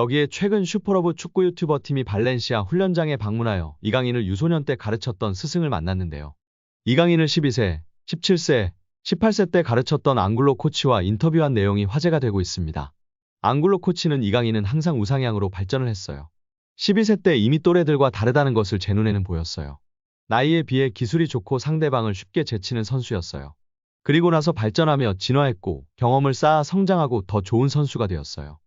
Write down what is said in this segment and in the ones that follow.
여기에 최근 슈퍼러브 축구 유튜버 팀이 발렌시아 훈련장에 방문하여 이강인을 유소년 때 가르쳤던 스승을 만났는데요. 이강인을 12세, 17세, 18세 때 가르쳤던 앙굴로 코치와 인터뷰한 내용이 화제가 되고 있습니다. 앙굴로 코치는 이강인은 항상 우상향으로 발전을 했어요. 12세 때 이미 또래들과 다르다는 것을 제 눈에는 보였어요. 나이에 비해 기술이 좋고 상대방을 쉽게 제치는 선수였어요. 그리고 나서 발전하며 진화했고 경험을 쌓아 성장하고 더 좋은 선수가 되었어요.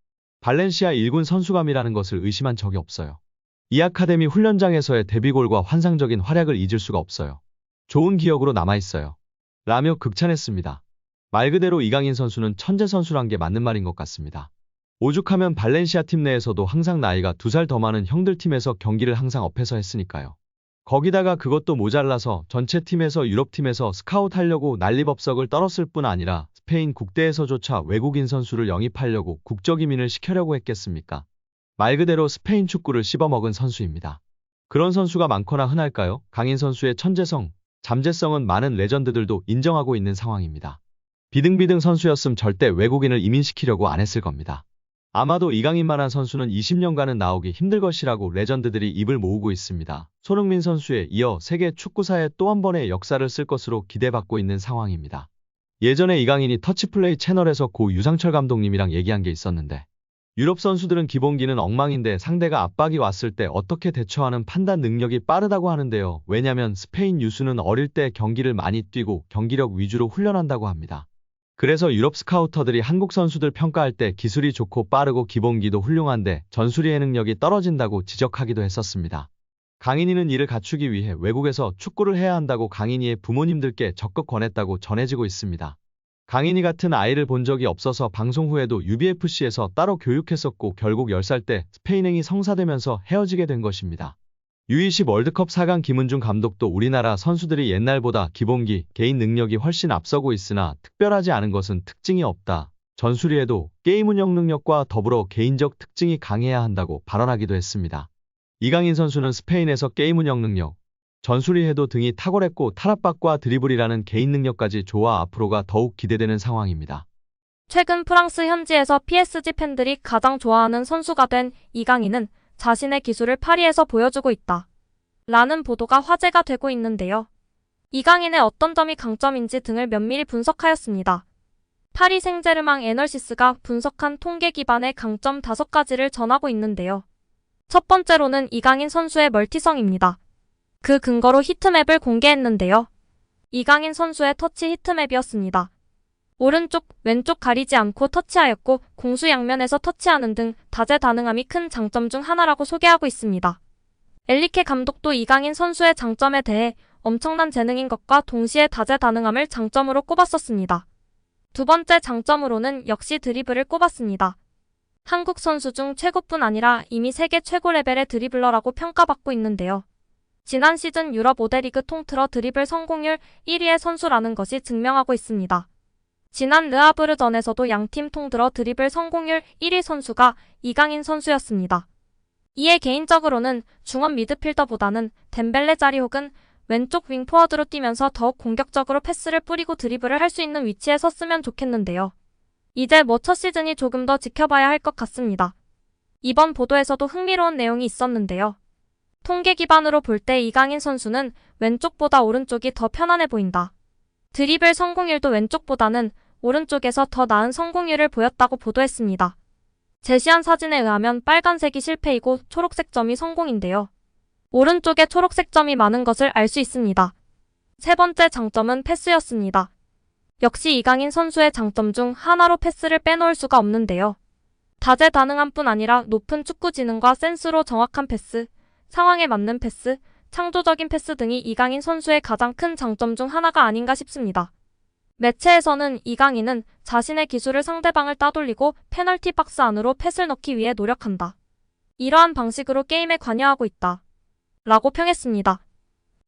발렌시아 1군 선수감이라는 것을 의심한 적이 없어요. 이 아카데미 훈련장에서의 데뷔골과 환상적인 활약을 잊을 수가 없어요. 좋은 기억으로 남아있어요. 라며 극찬했습니다. 말 그대로 이강인 선수는 천재 선수란 게 맞는 말인 것 같습니다. 오죽하면 발렌시아 팀 내에서도 항상 나이가 2살 더 많은 형들 팀에서 경기를 항상 업해서 했으니까요. 거기다가 그것도 모자라서 전체 팀에서 유럽팀에서 스카웃하려고 난리법석을 떨었을 뿐 아니라 스페인 국대에서조차 외국인 선수를 영입하려고 국적이민을 시켜려고 했겠습니까? 말 그대로 스페인 축구를 씹어먹은 선수입니다. 그런 선수가 많거나 흔할까요? 강인 선수의 천재성, 잠재성은 많은 레전드들도 인정하고 있는 상황입니다. 비등비등 선수였음 절대 외국인을 이민시키려고 안 했을 겁니다. 아마도 이강인만한 선수는 20년간은 나오기 힘들 것이라고 레전드들이 입을 모으고 있습니다. 손흥민 선수에 이어 세계 축구사에 또 한 번의 역사를 쓸 것으로 기대받고 있는 상황입니다. 예전에 이강인이 터치플레이 채널에서 고 유상철 감독님이랑 얘기한 게 있었는데 유럽 선수들은 기본기는 엉망인데 상대가 압박이 왔을 때 어떻게 대처하는 판단 능력이 빠르다고 하는데요. 왜냐면 스페인 유수는 어릴 때 경기를 많이 뛰고 경기력 위주로 훈련한다고 합니다. 그래서 유럽 스카우터들이 한국 선수들 평가할 때 기술이 좋고 빠르고 기본기도 훌륭한데 전술이의 능력이 떨어진다고 지적하기도 했었습니다. 강인이는 이를 갖추기 위해 외국에서 축구를 해야 한다고 강인이의 부모님들께 적극 권했다고 전해지고 있습니다. 강인이 같은 아이를 본 적이 없어서 방송 후에도 UBFC에서 따로 교육했었고 결국 10살 때 스페인행이 성사되면서 헤어지게 된 것입니다. U20 월드컵 4강 김은중 감독도 우리나라 선수들이 옛날보다 기본기, 개인 능력이 훨씬 앞서고 있으나 특별하지 않은 것은 특징이 없다. 전술이해도 게임 운영 능력과 더불어 개인적 특징이 강해야 한다고 발언하기도 했습니다. 이강인 선수는 스페인에서 게임 운영 능력, 전술이해도 등이 탁월했고 탈압박과 드리블이라는 개인 능력까지 좋아 앞으로가 더욱 기대되는 상황입니다. 최근 프랑스 현지에서 PSG 팬들이 가장 좋아하는 선수가 된 이강인은 자신의 기술을 파리에서 보여주고 있다. 라는 보도가 화제가 되고 있는데요. 이강인의 어떤 점이 강점인지 등을 면밀히 분석하였습니다. 파리 생제르맹 애널시스가 분석한 통계 기반의 강점 5가지를 전하고 있는데요. 첫 번째로는 이강인 선수의 멀티성입니다. 그 근거로 히트맵을 공개했는데요. 이강인 선수의 터치 히트맵이었습니다. 오른쪽, 왼쪽 가리지 않고 터치하였고 공수 양면에서 터치하는 등 다재다능함이 큰 장점 중 하나라고 소개하고 있습니다. 엘리케 감독도 이강인 선수의 장점에 대해 엄청난 재능인 것과 동시에 다재다능함을 장점으로 꼽았었습니다. 두 번째 장점으로는 역시 드리블을 꼽았습니다. 한국 선수 중 최고뿐 아니라 이미 세계 최고 레벨의 드리블러라고 평가받고 있는데요. 지난 시즌 유럽 5대 리그 통틀어 드리블 성공률 1위의 선수라는 것이 증명하고 있습니다. 지난 르하브르전에서도 양팀 통틀어 드리블 성공률 1위 선수가 이강인 선수였습니다. 이에 개인적으로는 중원 미드필더보다는 덴벨레 자리 혹은 왼쪽 윙 포워드로 뛰면서 더욱 공격적으로 패스를 뿌리고 드리블을 할 수 있는 위치에 섰으면 좋겠는데요. 이제 첫 시즌이 조금 더 지켜봐야 할 것 같습니다. 이번 보도에서도 흥미로운 내용이 있었는데요. 통계 기반으로 볼 때 이강인 선수는 왼쪽보다 오른쪽이 더 편안해 보인다. 드리블 성공률도 왼쪽보다는 오른쪽에서 더 나은 성공률을 보였다고 보도했습니다. 제시한 사진에 의하면 빨간색이 실패이고 초록색 점이 성공인데요. 오른쪽에 초록색 점이 많은 것을 알 수 있습니다. 세 번째 장점은 패스였습니다. 역시 이강인 선수의 장점 중 하나로 패스를 빼놓을 수가 없는데요. 다재다능함뿐 아니라 높은 축구 지능과 센스로 정확한 패스, 상황에 맞는 패스, 창조적인 패스 등이 이강인 선수의 가장 큰 장점 중 하나가 아닌가 싶습니다. 매체에서는 이강인은 자신의 기술을 상대방을 따돌리고 페널티 박스 안으로 패스를 넣기 위해 노력한다. 이러한 방식으로 게임에 관여하고 있다. 라고 평했습니다.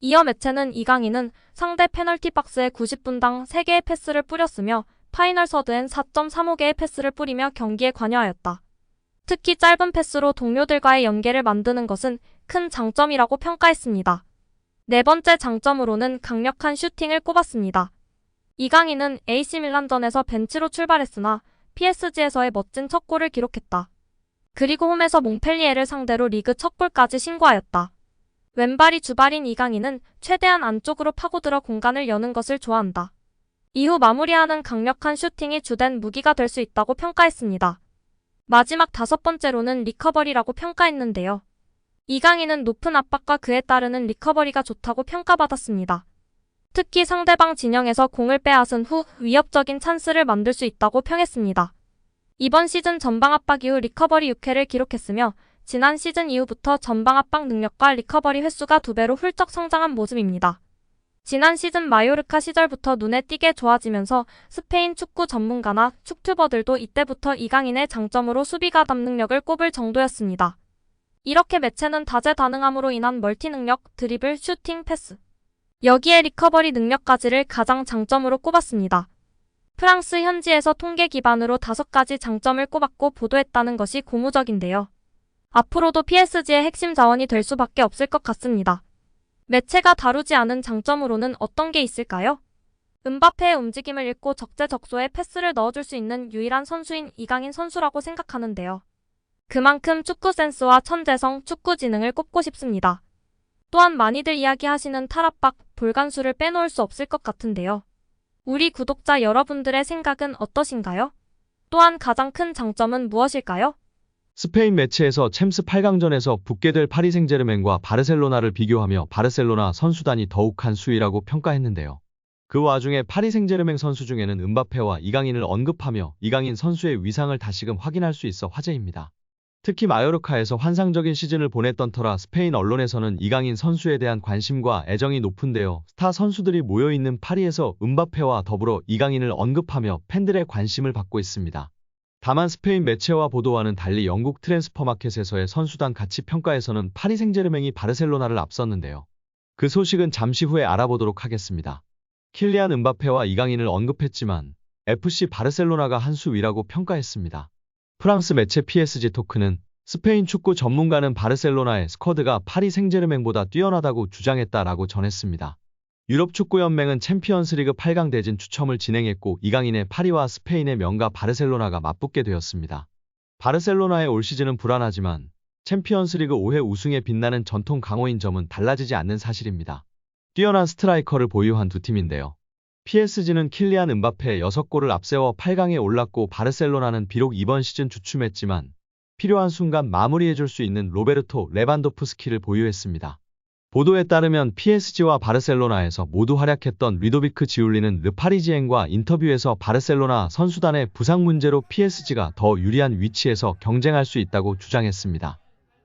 이어 매체는 이강인은 상대 페널티 박스에 90분당 3개의 패스를 뿌렸으며 파이널 서드엔 4.35개의 패스를 뿌리며 경기에 관여하였다. 특히 짧은 패스로 동료들과의 연계를 만드는 것은 큰 장점이라고 평가했습니다. 네 번째 장점으로는 강력한 슈팅을 꼽았습니다. 이강인은 AC 밀란전에서 벤치로 출발했으나 PSG에서의 멋진 첫 골을 기록했다. 그리고 홈에서 몽펠리에를 상대로 리그 첫 골까지 신고하였다. 왼발이 주발인 이강인은 최대한 안쪽으로 파고들어 공간을 여는 것을 좋아한다. 이후 마무리하는 강력한 슈팅이 주된 무기가 될 수 있다고 평가했습니다. 마지막 5번째로는 리커버리라고 평가했는데요. 이강인은 높은 압박과 그에 따르는 리커버리가 좋다고 평가받았습니다. 특히 상대방 진영에서 공을 빼앗은 후 위협적인 찬스를 만들 수 있다고 평했습니다. 이번 시즌 전방 압박 이후 리커버리 6회를 기록했으며 지난 시즌 이후부터 전방 압박 능력과 리커버리 횟수가 2배로 훌쩍 성장한 모습입니다. 지난 시즌 마요르카 시절부터 눈에 띄게 좋아지면서 스페인 축구 전문가나 축튜버들도 이때부터 이강인의 장점으로 수비 가담 능력을 꼽을 정도였습니다. 이렇게 매체는 다재다능함으로 인한 멀티 능력, 드리블, 슈팅, 패스, 여기에 리커버리 능력까지를 가장 장점으로 꼽았습니다. 프랑스 현지에서 통계 기반으로 5가지 장점을 꼽았고 보도했다는 것이 고무적인데요. 앞으로도 PSG의 핵심 자원이 될 수밖에 없을 것 같습니다. 매체가 다루지 않은 장점으로는 어떤 게 있을까요? 음바페의 움직임을 읽고 적재적소에 패스를 넣어줄 수 있는 유일한 선수인 이강인 선수라고 생각하는데요. 그만큼 축구 센스와 천재성, 축구 지능을 꼽고 싶습니다. 또한 많이들 이야기하시는 탈압박, 볼간수를 빼놓을 수 없을 것 같은데요. 우리 구독자 여러분들의 생각은 어떠신가요? 또한 가장 큰 장점은 무엇일까요? 스페인 매체에서 챔스 8강전에서 붙게 될 파리 생제르맹과 바르셀로나를 비교하며 바르셀로나 선수단이 더욱 한 수위라고 평가했는데요. 그 와중에 파리 생제르맹 선수 중에는 음바페와 이강인을 언급하며 이강인 선수의 위상을 다시금 확인할 수 있어 화제입니다. 특히 마요르카에서 환상적인 시즌을 보냈던 터라 스페인 언론에서는 이강인 선수에 대한 관심과 애정이 높은데요. 스타 선수들이 모여있는 파리에서 음바페와 더불어 이강인을 언급하며 팬들의 관심을 받고 있습니다. 다만 스페인 매체와 보도와는 달리 영국 트랜스퍼마켓에서의 선수단 가치 평가에서는 파리 생제르맹이 바르셀로나를 앞섰는데요. 그 소식은 잠시 후에 알아보도록 하겠습니다. 킬리안 음바페와 이강인을 언급했지만 FC 바르셀로나가 한 수 위라고 평가했습니다. 프랑스 매체 PSG 토크는 스페인 축구 전문가는 바르셀로나의 스쿼드가 파리 생제르맹보다 뛰어나다고 주장했다라고 전했습니다. 유럽축구연맹은 챔피언스리그 8강 대진 추첨을 진행했고 이강인의 파리와 스페인의 명가 바르셀로나가 맞붙게 되었습니다. 바르셀로나의 올 시즌은 불안하지만 챔피언스리그 5회 우승에 빛나는 전통 강호인 점은 달라지지 않는 사실입니다. 뛰어난 스트라이커를 보유한 두 팀인데요. PSG는 킬리안 음바페 6골을 앞세워 8강에 올랐고 바르셀로나는 비록 이번 시즌 주춤했지만 필요한 순간 마무리해줄 수 있는 로베르토 레반도프스키를 보유했습니다. 보도에 따르면 PSG와 바르셀로나에서 모두 활약했던 루도비크 지울리는 르파리지앵과 인터뷰에서 바르셀로나 선수단의 부상 문제로 PSG가 더 유리한 위치에서 경쟁할 수 있다고 주장했습니다.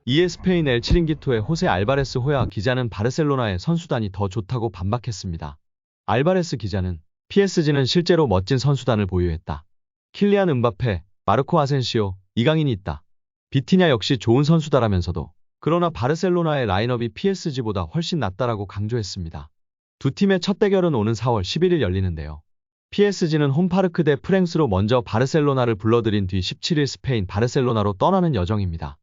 이에 스페인 엘 치링기토의 호세 알바레스 호야 기자는 바르셀로나의 선수단이 더 좋다고 반박했습니다. 알바레스 기자는 PSG는 실제로 멋진 선수단을 보유했다. 킬리안 음바페, 마르코 아센시오, 이강인이 있다. 비티냐 역시 좋은 선수다라면서도 그러나 바르셀로나의 라인업이 PSG보다 훨씬 낫다라고 강조했습니다. 두 팀의 첫 대결은 오는 4월 11일 열리는데요. PSG는 홈파르크 대 프랭스로 먼저 바르셀로나를 불러들인 뒤 17일 스페인 바르셀로나로 떠나는 여정입니다.